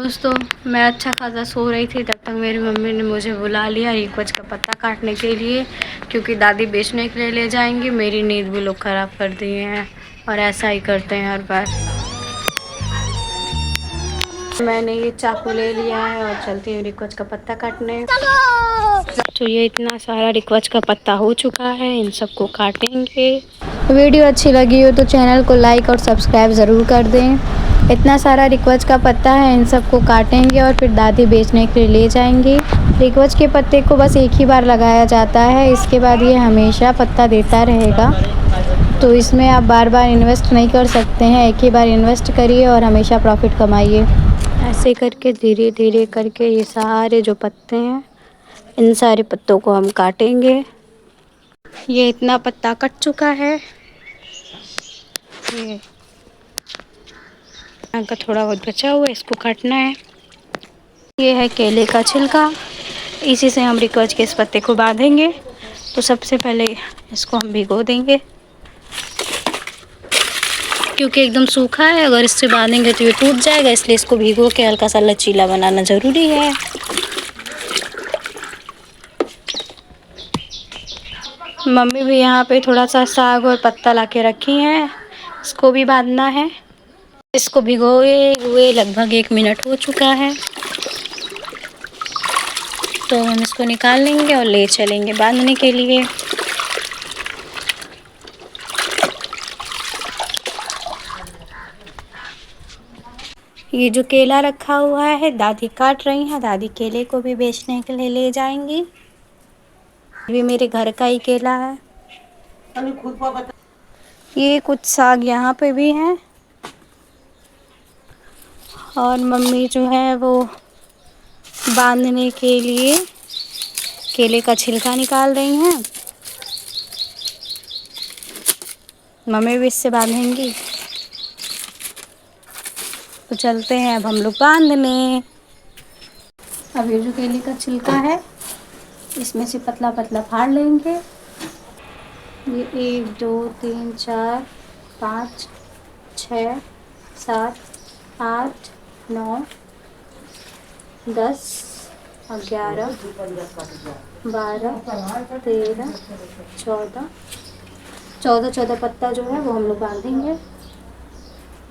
दोस्तों, मैं अच्छा खासा सो रही थी, तब तक मेरी मम्मी ने मुझे बुला लिया रिक्वच का पत्ता काटने के लिए, क्योंकि दादी बेचने के लिए ले जाएंगी। मेरी नींद भी लोग ख़राब कर दिए हैं और ऐसा ही करते हैं हर बार। मैंने ये चाकू ले लिया है और चलती हूँ रिक्वच का पत्ता काटने। तो ये इतना सारा रिक्वच का पत्ता हो चुका है, इन सबको काटेंगे। वीडियो अच्छी लगी हो तो चैनल को लाइक और सब्सक्राइब ज़रूर कर दें। इतना सारा रिक्वच का पत्ता है, इन सबको काटेंगे और फिर दादी बेचने के लिए ले जाएंगी। रिक्वच के पत्ते को बस एक ही बार लगाया जाता है, इसके बाद ये हमेशा पत्ता देता रहेगा। तो इसमें आप बार बार इन्वेस्ट नहीं कर सकते हैं, एक ही बार इन्वेस्ट करिए और हमेशा प्रॉफिट कमाइए। ऐसे करके धीरे धीरे करके ये सारे जो पत्ते हैं, इन सारे पत्तों को हम काटेंगे। ये इतना पत्ता कट चुका है, ये का थोड़ा बहुत बचा हुआ है, इसको काटना है। ये है केले का छिलका, इसी से हम रिक्वच के इस पत्ते को बांधेंगे। तो सबसे पहले इसको हम भिगो देंगे, क्योंकि एकदम सूखा है, अगर इससे बांधेंगे तो ये टूट जाएगा, इसलिए इसको भिगो के हल्का सा लचीला बनाना ज़रूरी है। मम्मी भी यहाँ पे थोड़ा सा साग और पत्ता ला के रखी हैं, इसको भी बांधना है। इसको भिगोए हुए लगभग 1 मिनट हो चुका है, तो हम इसको निकाल लेंगे और ले चलेंगे बांधने के लिए। ये जो केला रखा हुआ है, दादी काट रही हैं, दादी केले को भी बेचने के लिए ले जाएंगी। ये मेरे घर का ही केला है। ये कुछ साग यहाँ पे भी हैं और मम्मी जो है वो बांधने के लिए केले का छिलका निकाल रही हैं। मम्मी भी इससे बांधेंगी। तो चलते हैं अब हम लोग बांधने। अब ये जो केले का छिलका है, इसमें से पतला पतला फाड़ लेंगे। ये 1 2 3 4 5 6 7 8 9 10 11 12 13 14 पत्ता जो है वो हम लोग बांधेंगे।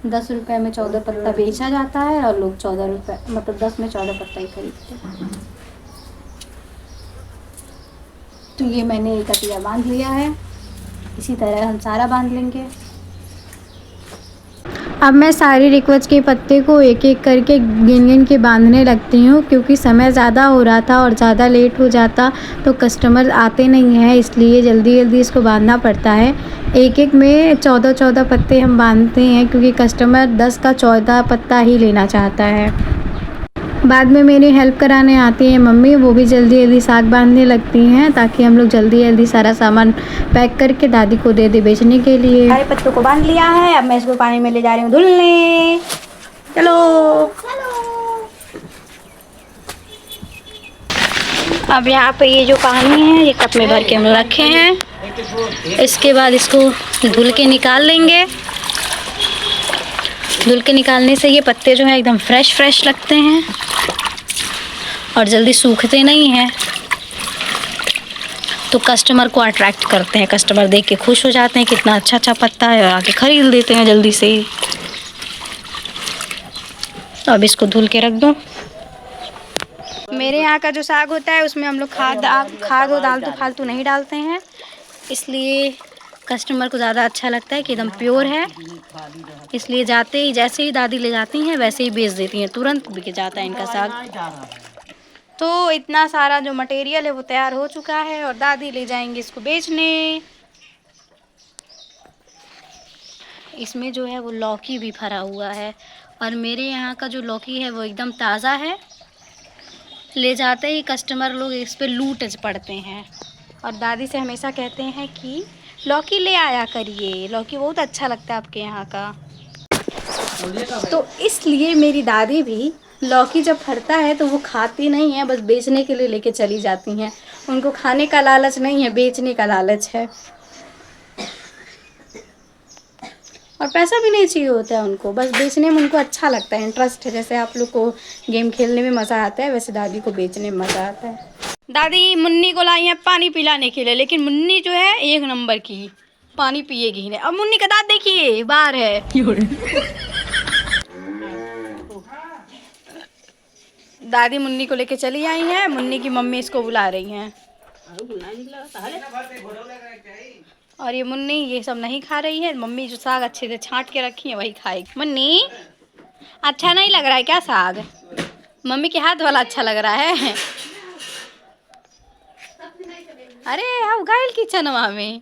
10 रुपए में 14 पत्ता बेचा जाता है और लोग 14 रुपए मतलब 10 में 14 पत्ता ही खरीदते हैं। तो ये मैंने एक कटिया बांध लिया है, इसी तरह हम सारा बांध लेंगे। अब मैं सारे रिक्वच के पत्ते को एक एक करके गिन गिन के बांधने लगती हूँ, क्योंकि समय ज़्यादा हो रहा था और ज़्यादा लेट हो जाता तो कस्टमर आते नहीं हैं, इसलिए जल्दी जल्दी इसको बांधना पड़ता है। एक एक में 14 पत्ते हम बांधते हैं, क्योंकि कस्टमर 10 का 14 पत्ता ही लेना चाहता है। बाद में मेरी हेल्प कराने आती है मम्मी, वो भी जल्दी जल्दी साग बांधने लगती हैं, ताकि हम लोग जल्दी जल्दी सारा सामान पैक करके दादी को दे दे बेचने के लिए। सारे पत्तों को बांध लिया है, अब मैं इसको पानी में ले जा रही हूँ धुलने। चलो अब यहाँ पे ये जो पानी है, ये कप में भर के हम रखे हैं। इसके बाद इसको धुल के निकाल लेंगे। धुल के निकालने से ये पत्ते जो है एकदम फ्रेश लगते हैं और जल्दी सूखते नहीं हैं, तो कस्टमर को अट्रैक्ट करते हैं। कस्टमर देख के खुश हो जाते हैं, कितना अच्छा पत्ता है, और आके खरीद लेते हैं जल्दी से। अब इसको धुल के रख दूँ। मेरे यहाँ का जो साग होता है उसमें हम लोग खाद और दाल फालतू नहीं डालते हैं, इसलिए कस्टमर को ज़्यादा अच्छा लगता है कि एकदम प्योर है। इसलिए जैसे ही दादी ले जाती हैं वैसे ही बेच देती हैं, तुरंत बिक जाता है इनका साग। तो इतना सारा जो मटेरियल है वो तैयार हो चुका है और दादी ले जाएंगे इसको बेचने। इसमें जो है वो लौकी भी भरा हुआ है, और मेरे यहाँ का जो लौकी है वो एकदम ताज़ा है। ले जाते ही कस्टमर लोग इस पे लूट पड़ते हैं, और दादी से हमेशा कहते हैं कि लौकी ले आया करिए, लौकी बहुत अच्छा लगता है आपके यहाँ का। तो इसलिए मेरी दादी भी लौकी जब फरता है तो वो खाती नहीं है, बस बेचने के लिए लेके चली जाती हैं। उनको खाने का लालच नहीं है, बेचने का लालच है। और पैसा भी नहीं चाहिए होता है उनको, बस बेचने में उनको अच्छा लगता है, इंटरेस्ट है। जैसे आप लोग को गेम खेलने में मज़ा आता है, वैसे दादी को बेचने में मज़ा आता है। दादी मुन्नी को लाई है पानी पिलाने के लिए, लेकिन मुन्नी जो है 1 नंबर की पानी पिएगी ही नहीं। अब मुन्नी का दांत देखिए बाहर है। दादी मुन्नी को लेके चली आई हैं, मुन्नी की मम्मी इसको बुला रही हैं। और ये मुन्नी ये सब नहीं खा रही है, मम्मी जो साग अच्छे से छांट के रखी है वही खाएगी। मुन्नी अच्छा नहीं लग रहा है क्या साग? मम्मी के हाथ वाला अच्छा लग रहा है। अरे आप गायल किचनवा में।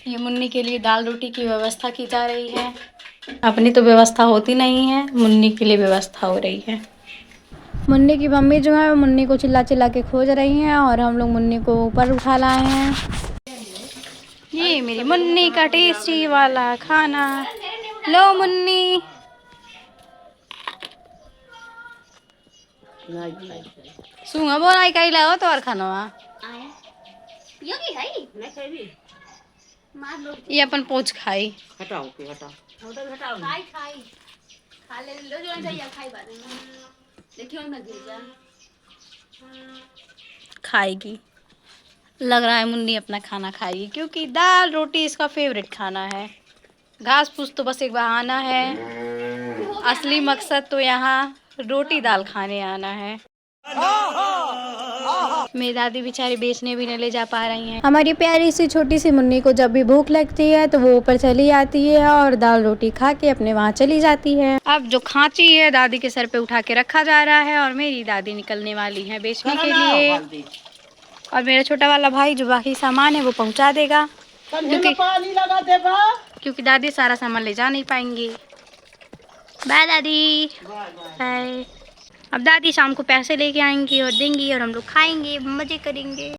ये मुन्नी के लिए दाल रोटी की व्यवस्था की जा रही है। अपनी तो व्यवस्था होती नहीं है, मुन्नी के लिए व्यवस्था हो रही है। मुन्नी की मम्मी जो है मुन्नी को चिल्ला चिल्ला के खोज रही हैं और हम लोग मुन्नी को ऊपर उठा लाए हैं। ये मेरी मुन्नी का टेस्टी वाला खाना। लो मुन्नी। सुंगा बोलाई कई लाओ तो और खाना ये अपन पोच खाई। हटाओ के हटाओ खाई खाई खा ले लो जो चाहिए खाई बात देखियो ना गिर खाएगी। लग रहा है मुन्नी अपना खाना खाएगी, क्योंकि दाल रोटी इसका फेवरेट खाना है। घास फूस तो बस एक बहाना है, असली मकसद तो यहाँ रोटी दाल खाने आना है। मेरी दादी बेचारी बेचने भी नहीं ले जा पा रही हैं। हमारी प्यारी सी छोटी सी मुन्नी को जब भी भूख लगती है तो वो ऊपर चली आती है और दाल रोटी खा के अपने वहाँ चली जाती है। अब जो खांची है दादी के सर पे उठा के रखा जा रहा है और मेरी दादी निकलने वाली है बेचने के लिए। और मेरा छोटा वाला भाई जो बाकी सामान है वो पहुँचा देगा, क्योंकि दादी सारा सामान ले जा नहीं पाएंगी। बाय दादी। बाय। अब दादी शाम को पैसे लेके आएंगी और देंगी और हम लोग खाएंगे, मजे करेंगे।